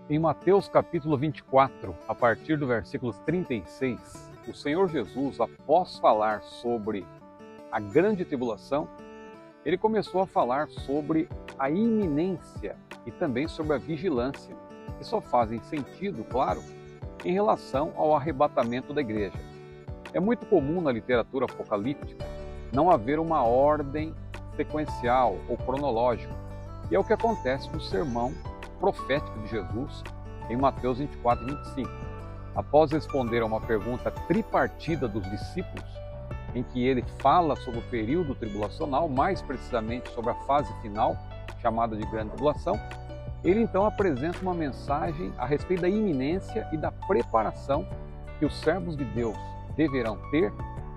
Em Mateus capítulo 24, a partir do versículo 36, o Senhor Jesus, após falar sobre a grande tribulação, ele começou a falar sobre a iminência e também sobre a vigilância, que só fazem sentido, claro, em relação ao arrebatamento da igreja. É muito comum na literatura apocalíptica não haver uma ordem sequencial ou cronológica, e é o que acontece no sermão profético de Jesus em Mateus 24 e 25. Após responder a uma pergunta tripartida dos discípulos, em que ele fala sobre o período tribulacional, mais precisamente sobre a fase final, chamada de grande tribulação, ele então apresenta uma mensagem a respeito da iminência e da preparação que os servos de Deus deverão ter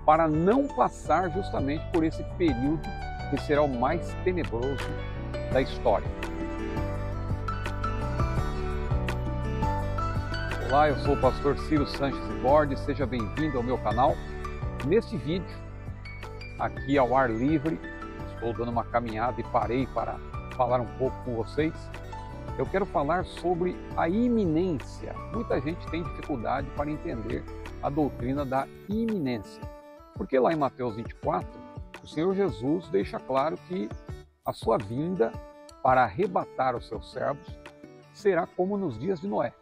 para não passar justamente por esse período que será o mais tenebroso da história. Olá, eu sou o pastor Ciro Sanches de Borges, seja bem-vindo ao meu canal. Neste vídeo, aqui ao ar livre, estou dando uma caminhada e parei para falar um pouco com vocês. Eu quero falar sobre a iminência. Muita gente tem dificuldade para entender a doutrina da iminência. Porque lá em Mateus 24, o Senhor Jesus deixa claro que a sua vinda para arrebatar os seus servos será como nos dias de Noé.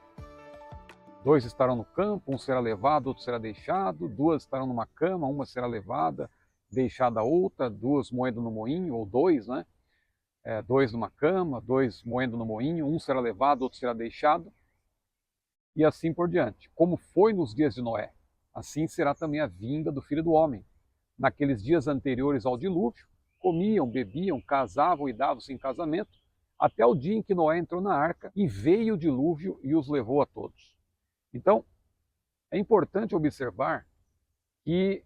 2 estarão no campo, um será levado, outro será deixado, 2 estarão numa cama, uma será levada, deixada a outra, 2 moendo no moinho, ou 2, né? 2 numa cama, 2 moendo no moinho, um será levado, outro será deixado, e assim por diante. Como foi nos dias de Noé, assim será também a vinda do Filho do Homem. Naqueles dias anteriores ao dilúvio, comiam, bebiam, casavam e davam-se em casamento, até o dia em que Noé entrou na arca e veio o dilúvio e os levou a todos. Então, é importante observar que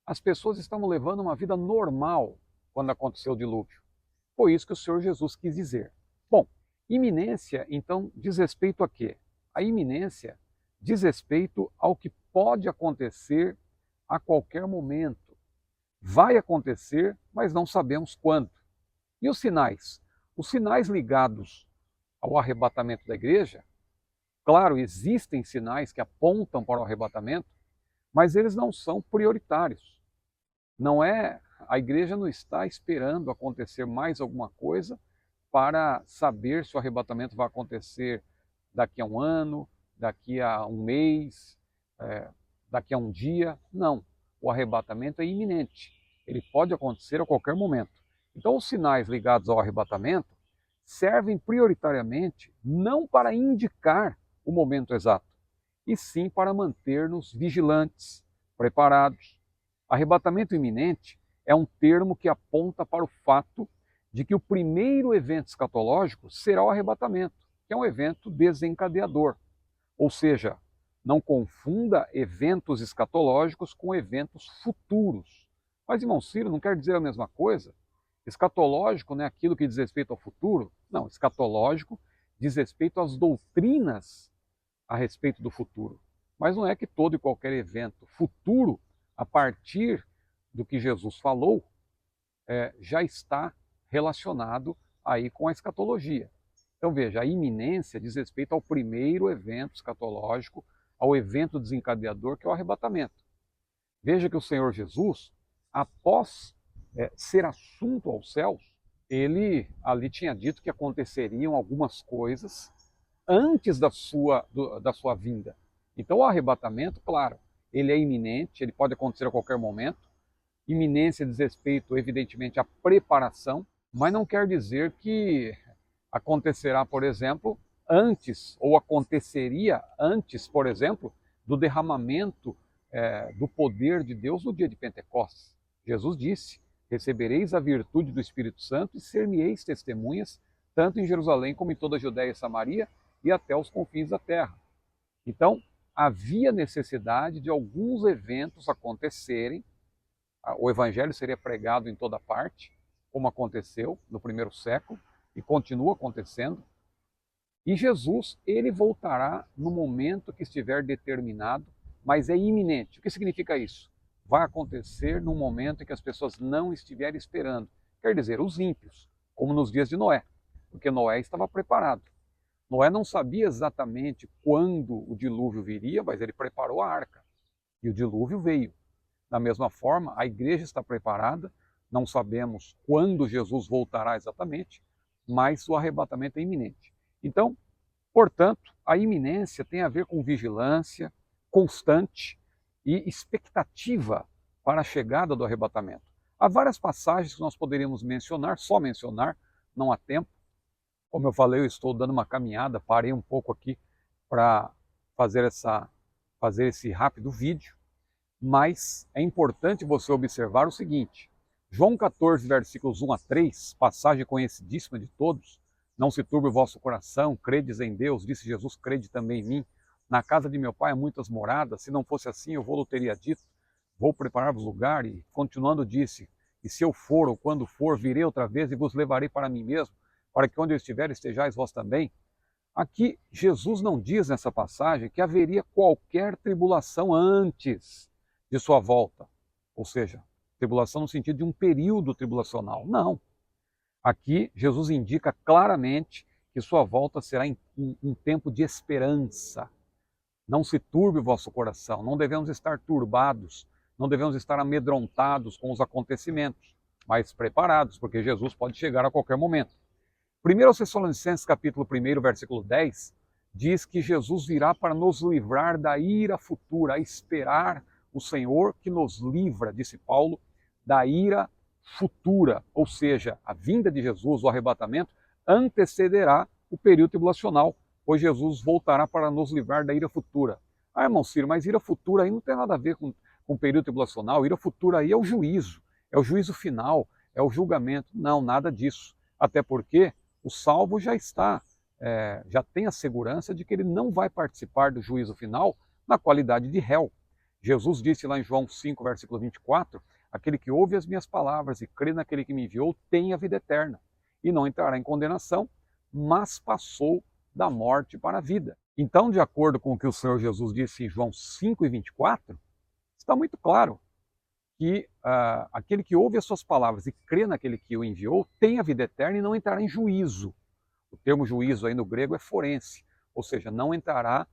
as pessoas estavam levando uma vida normal quando aconteceu o dilúvio. Foi isso que o Senhor Jesus quis dizer. Bom, iminência, então, diz respeito a quê? A iminência diz respeito ao que pode acontecer a qualquer momento. Vai acontecer, mas não sabemos quando. E os sinais? Os sinais ligados ao arrebatamento da igreja, claro, existem sinais que apontam para o arrebatamento, mas eles não são prioritários. A igreja não está esperando acontecer mais alguma coisa para saber se o arrebatamento vai acontecer daqui a um ano, daqui a um mês, daqui a um dia. Não, o arrebatamento é iminente. Ele pode acontecer a qualquer momento. Então, os sinais ligados ao arrebatamento servem prioritariamente não para indicar o momento exato, e sim para manter-nos vigilantes, preparados. Arrebatamento iminente é um termo que aponta para o fato de que o primeiro evento escatológico será o arrebatamento, que é um evento desencadeador. Ou seja, não confunda eventos escatológicos com eventos futuros. Mas, irmão Ciro, não quer dizer a mesma coisa? Escatológico não é aquilo que diz respeito ao futuro? Não, escatológico diz respeito às doutrinas a respeito do futuro. Mas não é que todo e qualquer evento futuro, a partir do que Jesus falou, já está relacionado aí com a escatologia. Então veja, a iminência diz respeito ao primeiro evento escatológico, ao evento desencadeador, que é o arrebatamento. Veja que o Senhor Jesus, após ser assunto aos céus, ele ali tinha dito que aconteceriam algumas coisas antes da sua vinda. Então o arrebatamento, claro, ele é iminente, ele pode acontecer a qualquer momento. Iminência diz respeito, evidentemente, à preparação, mas não quer dizer que acontecerá, por exemplo, antes, ou aconteceria antes, por exemplo, do derramamento do poder de Deus no dia de Pentecostes. Jesus disse: recebereis a virtude do Espírito Santo e ser-me-eis testemunhas, tanto em Jerusalém como em toda a Judéia e Samaria e até os confins da terra. Então, havia necessidade de alguns eventos acontecerem. O evangelho seria pregado em toda parte, como aconteceu no primeiro século e continua acontecendo. E Jesus, ele voltará no momento que estiver determinado, mas é iminente. O que significa isso? Vai acontecer no momento em que as pessoas não estiverem esperando. Quer dizer, os ímpios, como nos dias de Noé, porque Noé estava preparado. Noé não sabia exatamente quando o dilúvio viria, mas ele preparou a arca e o dilúvio veio. Da mesma forma, a igreja está preparada, não sabemos quando Jesus voltará exatamente, mas o arrebatamento é iminente. Então, portanto, a iminência tem a ver com vigilância constante e expectativa para a chegada do arrebatamento. Há várias passagens que nós poderíamos mencionar, só mencionar, não há tempo. Como eu falei, eu estou dando uma caminhada, parei um pouco aqui para fazer esse rápido vídeo, mas é importante você observar o seguinte: João 14, versículos 1 a 3, passagem conhecidíssima de todos: não se turbe o vosso coração, credes em Deus, disse Jesus, crede também em mim. Na casa de meu pai há muitas moradas, se não fosse assim eu vou-lhe teria dito, vou preparar-vos lugar, e continuando disse, e se eu for ou quando for, virei outra vez e vos levarei para mim mesmo, para que onde eu estiver estejais vós também. Aqui Jesus não diz nessa passagem que haveria qualquer tribulação antes de sua volta, ou seja, tribulação no sentido de um período tribulacional. Não. Aqui Jesus indica claramente que sua volta será em um tempo de esperança. Não se turbe o vosso coração, não devemos estar turbados, não devemos estar amedrontados com os acontecimentos, mas preparados, porque Jesus pode chegar a qualquer momento. 1 Tessalonicenses capítulo 1, versículo 10, diz que Jesus virá para nos livrar da ira futura, a esperar o Senhor que nos livra, disse Paulo, da ira futura, ou seja, a vinda de Jesus, o arrebatamento, antecederá o período tribulacional, pois Jesus voltará para nos livrar da ira futura. Ah, irmão Ciro, mas ira futura aí não tem nada a ver com o período tribulacional, ira futura aí é o juízo final, é o julgamento. Não, nada disso, até porque o salvo já tem a segurança de que ele não vai participar do juízo final na qualidade de réu. Jesus disse lá em João 5, versículo 24, aquele que ouve as minhas palavras e crê naquele que me enviou tem a vida eterna, e não entrará em condenação, mas passou da morte para a vida. Então, de acordo com o que o Senhor Jesus disse em João 5 e 24, está muito claro que aquele que ouve as suas palavras e crê naquele que o enviou tem a vida eterna e não entrará em juízo. O termo juízo aí no grego é forense, ou seja, não entrará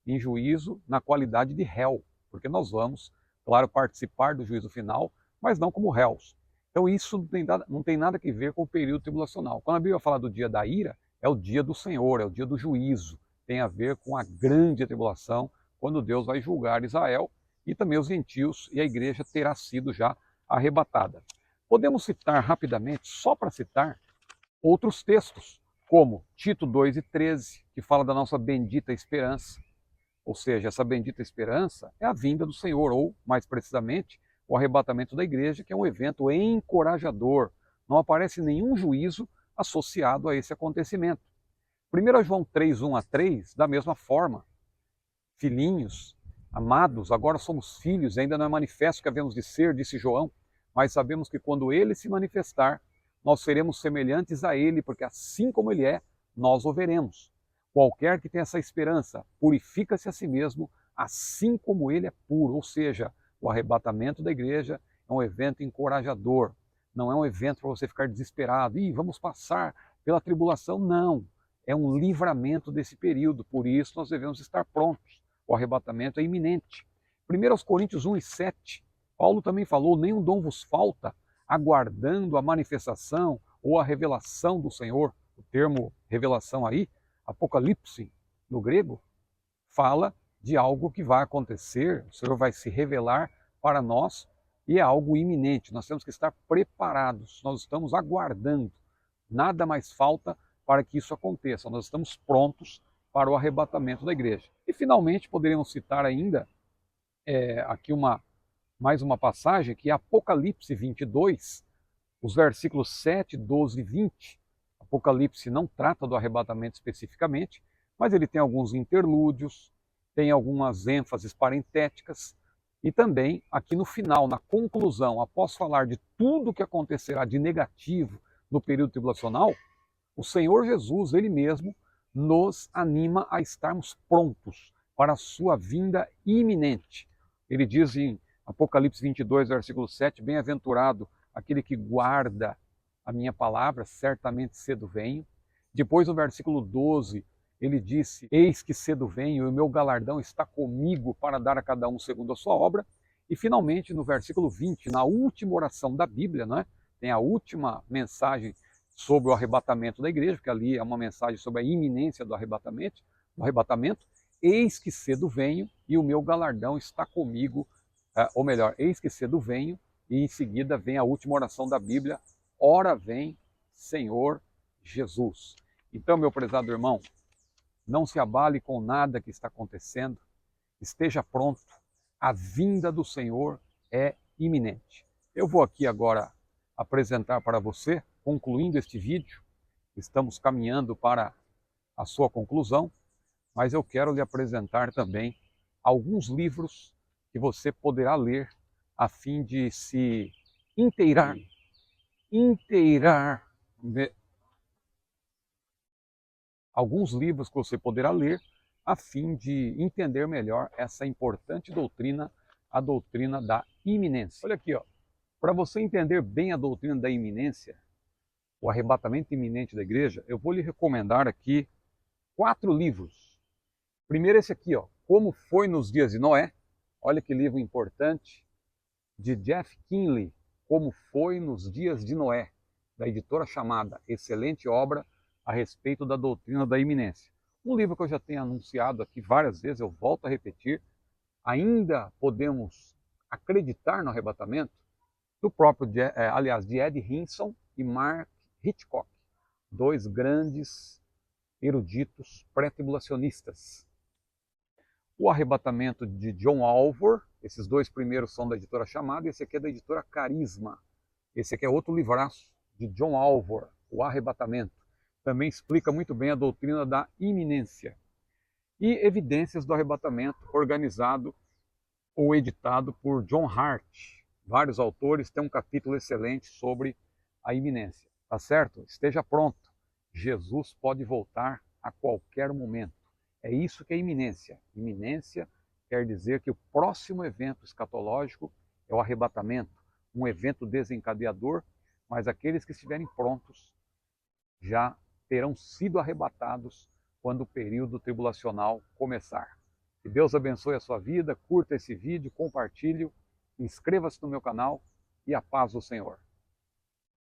em juízo na qualidade de réu, porque nós vamos, claro, participar do juízo final, mas não como réus. Então isso não tem nada a ver com o período tribulacional. Quando a Bíblia fala do dia da ira, é o dia do Senhor, é o dia do juízo. Tem a ver com a grande tribulação, quando Deus vai julgar Israel e também os gentios, e a igreja terá sido já arrebatada. Podemos citar rapidamente, só para citar, outros textos, como Tito 2:13, que fala da nossa bendita esperança. Ou seja, essa bendita esperança é a vinda do Senhor, ou, mais precisamente, o arrebatamento da igreja, que é um evento encorajador. Não aparece nenhum juízo associado a esse acontecimento. 1 João 3, 1 a 3, da mesma forma. Filhinhos, amados, agora somos filhos, ainda não é manifesto que havemos de ser, disse João, mas sabemos que quando ele se manifestar, nós seremos semelhantes a ele, porque assim como ele é, nós o veremos. Qualquer que tenha essa esperança, purifica-se a si mesmo, assim como ele é puro. Ou seja, o arrebatamento da igreja é um evento encorajador, não é um evento para você ficar desesperado, vamos passar pela tribulação, não. É um livramento desse período, por isso nós devemos estar prontos. O arrebatamento é iminente. 1 Coríntios 1:7, Paulo também falou, nenhum dom vos falta, aguardando a manifestação ou a revelação do Senhor. O termo revelação aí, apocalipse no grego, fala de algo que vai acontecer, o Senhor vai se revelar para nós e é algo iminente. Nós temos que estar preparados, nós estamos aguardando. Nada mais falta para que isso aconteça, nós estamos prontos para o arrebatamento da igreja. E finalmente poderíamos citar ainda aqui mais uma passagem que é Apocalipse 22, os versículos 7, 12 e 20. Apocalipse não trata do arrebatamento especificamente, mas ele tem alguns interlúdios, tem algumas ênfases parentéticas, e também aqui no final, na conclusão, após falar de tudo o que acontecerá de negativo no período tribulacional, o Senhor Jesus, ele mesmo, nos anima a estarmos prontos para a sua vinda iminente. Ele diz em Apocalipse 22, versículo 7, bem-aventurado aquele que guarda a minha palavra, certamente cedo venho. Depois no versículo 12, ele disse: eis que cedo venho e o meu galardão está comigo para dar a cada um segundo a sua obra. E finalmente, no versículo 20, na última oração da Bíblia, né, tem a última mensagem sobre o arrebatamento da igreja, porque ali é uma mensagem sobre a iminência do arrebatamento. Eis que cedo venho e o meu galardão está comigo, ou melhor, eis que cedo venho, e em seguida vem a última oração da Bíblia: ora vem, Senhor Jesus. Então, meu prezado irmão, não se abale com nada que está acontecendo, esteja pronto, a vinda do Senhor é iminente. Eu vou aqui agora apresentar para você, concluindo este vídeo, estamos caminhando para a sua conclusão, mas eu quero lhe apresentar também alguns livros que você poderá ler a fim de se inteirar alguns livros que você poderá ler a fim de entender melhor essa importante doutrina, a doutrina da iminência. Olha aqui, ó, para você entender bem a doutrina da iminência, o arrebatamento iminente da igreja, eu vou lhe recomendar aqui 4 livros. Primeiro esse aqui, ó, Como Foi nos Dias de Noé. Olha que livro importante, de Jeff Kinley, Como Foi nos Dias de Noé, da editora Chamada. Excelente obra a respeito da doutrina da iminência. Um livro que eu já tenho anunciado aqui várias vezes, eu volto a repetir. Ainda podemos acreditar no arrebatamento? Do próprio, de Ed Hindson e Mark Hitchcock, 2 grandes eruditos pré-tribulacionistas. O Arrebatamento de John Alvor, esses 2 primeiros são da editora Chamada, e esse aqui é da editora Carisma. Esse aqui é outro livraço de John Alvor, O Arrebatamento. Também explica muito bem a doutrina da iminência. E Evidências do Arrebatamento, organizado ou editado por John Hart. Vários autores, tem um capítulo excelente sobre a iminência. Tá certo? Esteja pronto. Jesus pode voltar a qualquer momento. É isso que é iminência. Iminência quer dizer que o próximo evento escatológico é o arrebatamento, um evento desencadeador, mas aqueles que estiverem prontos já terão sido arrebatados quando o período tribulacional começar. Que Deus abençoe a sua vida, curta esse vídeo, compartilhe, inscreva-se no meu canal e a paz do Senhor.